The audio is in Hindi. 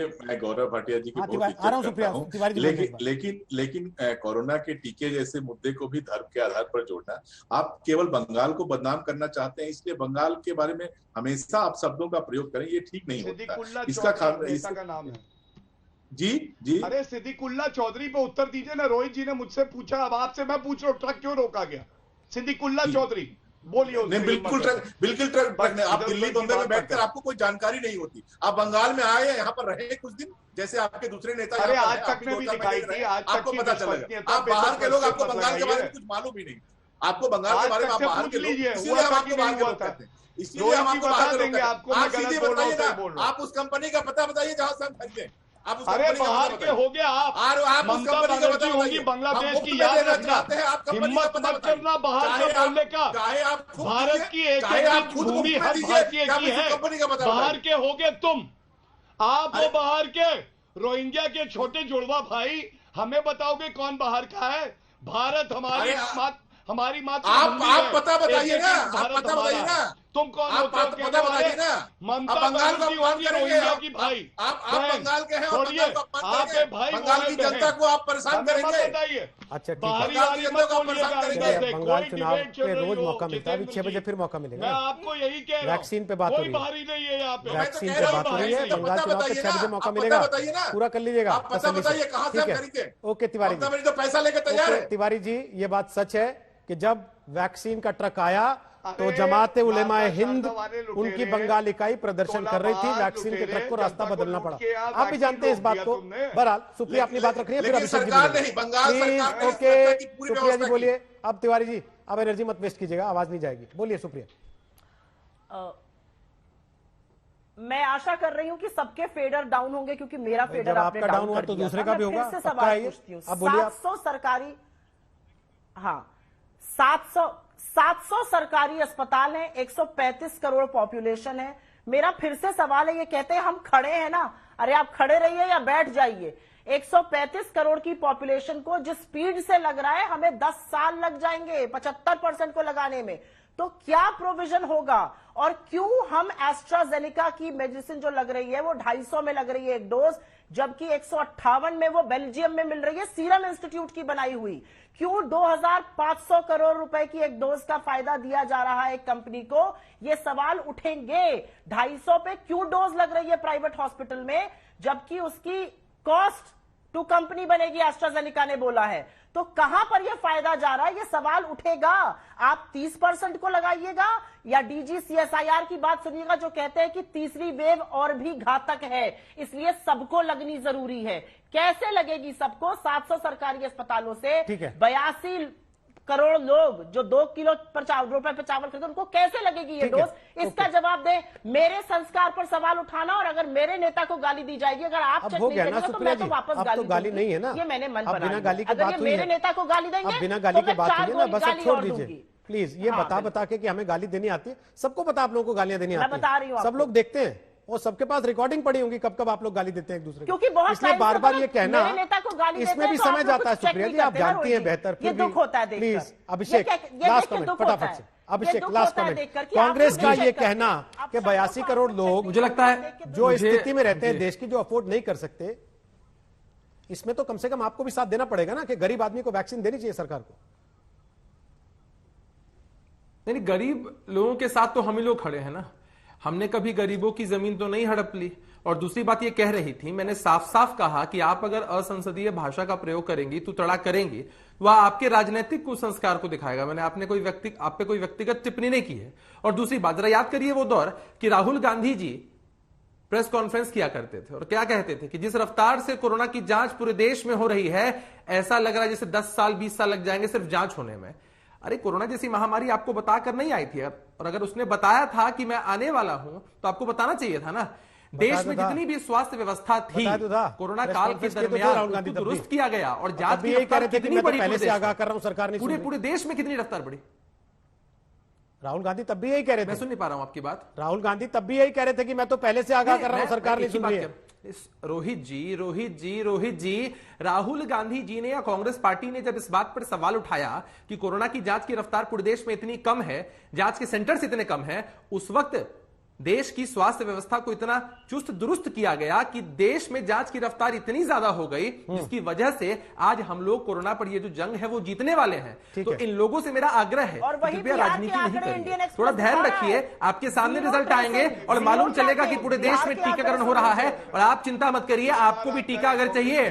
मैं गौरव भाटिया जी की हाँ, बहुत आ रहा हूँ इज्जत करता सुप्रिया, हूँ, तिवारी जी बोलने एक बार। लेकिन कोरोना के टीके जैसे मुद्दे को भी धर्म के आधार पर जोड़ना, आप केवल बंगाल को बदनाम करना चाहते हैं, इसलिए बंगाल के बारे में हमेशा आप शब्दों का प्रयोग करें, ये ठीक नहीं होता। सिद्दीकुल्ला इसका चौधरी नेता का नाम है। जी जी, अरे सिद्दीकुल्ला चौधरी पे उत्तर दीजिए ना। रोहित जी ने मुझसे पूछा, अब आपसे मैं पूछ रहा हूँ, ट्रक क्यों रोका गया? सिद्दीकुल्ला चौधरी बोलिए। नहीं, बिल्कुल ट्रक आप दिल्ली बम्बई में बैठकर आपको कोई जानकारी नहीं होती। आप बंगाल में आए, यहाँ पर रहे कुछ दिन, जैसे आपके दूसरे नेता। अरे आज तक में भी दिखाई थी, आज तक आपको पता चलेगा। आप बाहर के लोग, आपको बंगाल के बारे में कुछ मालूम ही नहीं। आपको बंगाल के बारे में आप बाहर के लोग, इसीलिए हम आपको बाहर के लोग कहते हैं, इसलिए हम आपको बाहर के लोग कहते हैं। आप सीधे बताइए ना, आप उस कंपनी का पता बताइए जहां से हम खरीदे। अरे बाहर के हो गया आप ममता बनर्जी होंगी बांग्लादेश की, याद रखना। हिम्मत मत करना बाहर से बोलने का। भारत की एक भूमि हर भारतीय की है। बाहर के होगे तुम, आप वो बाहर के रोहिंग्या के छोटे जुड़वा भाई, हमें बताओगे कौन बाहर का है? भारत हमारी मात्र आप पता बताइए ना, आप पता बताइए ना, तुम कौन आप पता बताइए ना। ममता बंगाल बनर्जी को होंगी रोहिंग्या की भाई। आप बंगाल के हैं, छोड़िए, आप भाई बंगाल की जनता को आप परेशान करेंगे। बताइए। अच्छा ठीक बाहरी है, वाली मत बोलिएगा। बंगाल चुनाव पे रोज मौका मिलता है, अभी 6 बजे फिर मौका मिलेगा। मैं आपको यही कह रहा हूं, वैक्सीन पे बात हो रही है, बाहरी नहीं है यहाँ पे, वैक्सीन पे बात हो रही है। बंगाल चुनाव पे 6 बजे मौका मिलेगा, पूरा कर लीजिएगा। पता बताइए कहां से हम खरीदे। ओके तिवारी जी, तो पैसा लेके तैयार है। तिवारी जी, ये बात सच है कि जब वैक्सीन का ट्रक आया तो जमाते उलेमाए हिंद उनकी बंगाल इकाई प्रदर्शन कर रही थी, वैक्सीन के ट्रक को रास्ता बदलना पड़ा। आप भी जानते हैं इस बात को। बहरहाल सुप्रिया अपनी बात रख रही है, फिर अभिषेक जी प्लीज। ओके सुप्रिया जी बोलिए। अब तिवारी जी, अब एनर्जी मत वेस्ट कीजिएगा, आवाज नहीं जाएगी, बोलिए सुप्रिया। मैं आशा कर रही हूं कि सबके फेडर डाउन होंगे, क्योंकि मेरा फेडर आपने डाउन हुआ तो दूसरे का भी होगा। फिर से सवाल पूछती हूं, 700 सरकारी, हाँ 700 सरकारी अस्पताल हैं, 135 करोड़ पॉपुलेशन है। मेरा फिर से सवाल है, ये कहते हैं हम खड़े हैं ना, अरे आप खड़े रहिए या बैठ जाइए। 135 करोड़ की पॉपुलेशन को जिस स्पीड से लग रहा है, हमें 10 साल लग जाएंगे 75% को लगाने में। तो क्या प्रोविजन होगा, और क्यों हम एस्ट्राजेनेका की मेडिसिन जो लग रही है वो 250 में लग रही है एक डोज, जबकि 158 में वो बेल्जियम में मिल रही है, सीरम इंस्टीट्यूट की बनाई हुई। क्यों 2500 करोड़ रुपए की एक डोज का फायदा दिया जा रहा है एक कंपनी को? ये सवाल उठेंगे। 250 पे क्यों डोज लग रही है प्राइवेट हॉस्पिटल में, जबकि उसकी कॉस्ट टू कंपनी बनेगी, एस्ट्राजेनेका ने बोला है। तो कहां पर यह फायदा जा रहा है, यह सवाल उठेगा। आप 30% को लगाइएगा या DGCSIR की बात सुनिएगा, जो कहते हैं कि तीसरी वेव और भी घातक है, इसलिए सबको लगनी जरूरी है। कैसे लगेगी सबको? 700 सरकारी अस्पतालों से 82 करोड़ लोग जो 2 किलो रुपए पे चावल खरीदते, उनको कैसे लगेगी ये डोज? इसका जवाब दे। मेरे संस्कार पर सवाल उठाना, और अगर मेरे नेता को गाली दी जाएगी, अगर आप चेक नहीं करेंगे तो मैं तो वापस गाली नहीं है ना, ये मैंने मन बना लिया। अगर ये मेरे नेता को गाली देंगे, बिना गाली के बात हुई ना, बस अब छोड़ दीजिए प्लीज। ये बता के कि हमें गाली देनी आती है, सबको पता आप लोगों को गालियां देनी आती है, बता रही हूँ, सब लोग देखते हैं और सबके पास रिकॉर्डिंग पड़ी होंगी कब आप लोग गाली देते हैं एक दूसरे को, क्योंकि बहुत इसलिए बार बार ये कहना, इसमें भी समय जाता है। सुप्रिया जी आप जानती हैं बेहतर, फिर भी प्लीज अभिषेक लास्ट कमेंट फटाफट से। अभिषेक लास्ट कमेंट। कांग्रेस का ये कहना कि 82 करोड़ लोग, मुझे लगता है जो स्थिति में रहते हैं देश की, जो अफोर्ड नहीं कर सकते, इसमें तो कम से कम आपको भी साथ देना पड़ेगा ना कि गरीब आदमी को वैक्सीन देनी चाहिए सरकार को। नहीं, गरीब लोगों के साथ तो हम ही लोग खड़े हैं ना, हमने कभी गरीबों की जमीन तो नहीं हड़प ली। और दूसरी बात ये कह रही थी, मैंने साफ साफ कहा कि आप अगर असंसदीय भाषा का प्रयोग करेंगी, तू तड़ा करेंगी, वह आपके राजनीतिक कुसंस्कार को दिखाएगा। मैंने आप पे कोई व्यक्तिगत टिप्पणी नहीं की है। और दूसरी बात, जरा याद करिए वो दौर कि राहुल गांधी जी प्रेस कॉन्फ्रेंस किया करते थे और क्या कहते थे कि जिस रफ्तार से कोरोना की जांच पूरे देश में हो रही है, ऐसा लग रहा है जैसे 10 साल 20 साल लग जाएंगे सिर्फ जांच होने में। अरे कोरोना जैसी महामारी आपको बताकर नहीं आई थी, और अगर उसने बताया था कि मैं आने वाला हूं तो आपको बताना चाहिए था ना। देश में जितनी भी स्वास्थ्य व्यवस्था थी कोरोना काल के दरमियान दुरुस्त किया गया, और जांच की रफ्तार कितनी बड़ी, पहले से आगाह कर रहा हूं सरकार ने, पूरे देश में कितनी रफ्तार बढ़ी। राहुल गांधी तब भी यही कह रहे थे, मैं सुन नहीं पा रहा हूं आपकी बात। राहुल गांधी तब भी यही कह रहे थे कि मैं तो पहले से आगाह कर रहा हूं, सरकार नहीं सुन रही है। रोहित जी, राहुल गांधी जी ने या कांग्रेस पार्टी ने जब इस बात पर सवाल उठाया कि कोरोना की जांच की रफ्तार पूरे देश में इतनी कम है, जांच के सेंटर्स इतने कम है, उस वक्त देश की स्वास्थ्य व्यवस्था को इतना चुस्त दुरुस्त किया गया कि देश में जांच की रफ्तार इतनी ज्यादा हो गई जिसकी वजह से आज हम लोग कोरोना पर ये जो जंग है वो जीतने वाले हैं। तो इन लोगों से मेरा आग्रह है कि कृपया राजनीति नहीं करिए, थोड़ा धैर्य रखिए, आपके सामने रिजल्ट आएंगे और मालूम चलेगा कि पूरे देश में टीकाकरण हो रहा है। और आप चिंता मत करिए, आपको भी टीका अगर चाहिए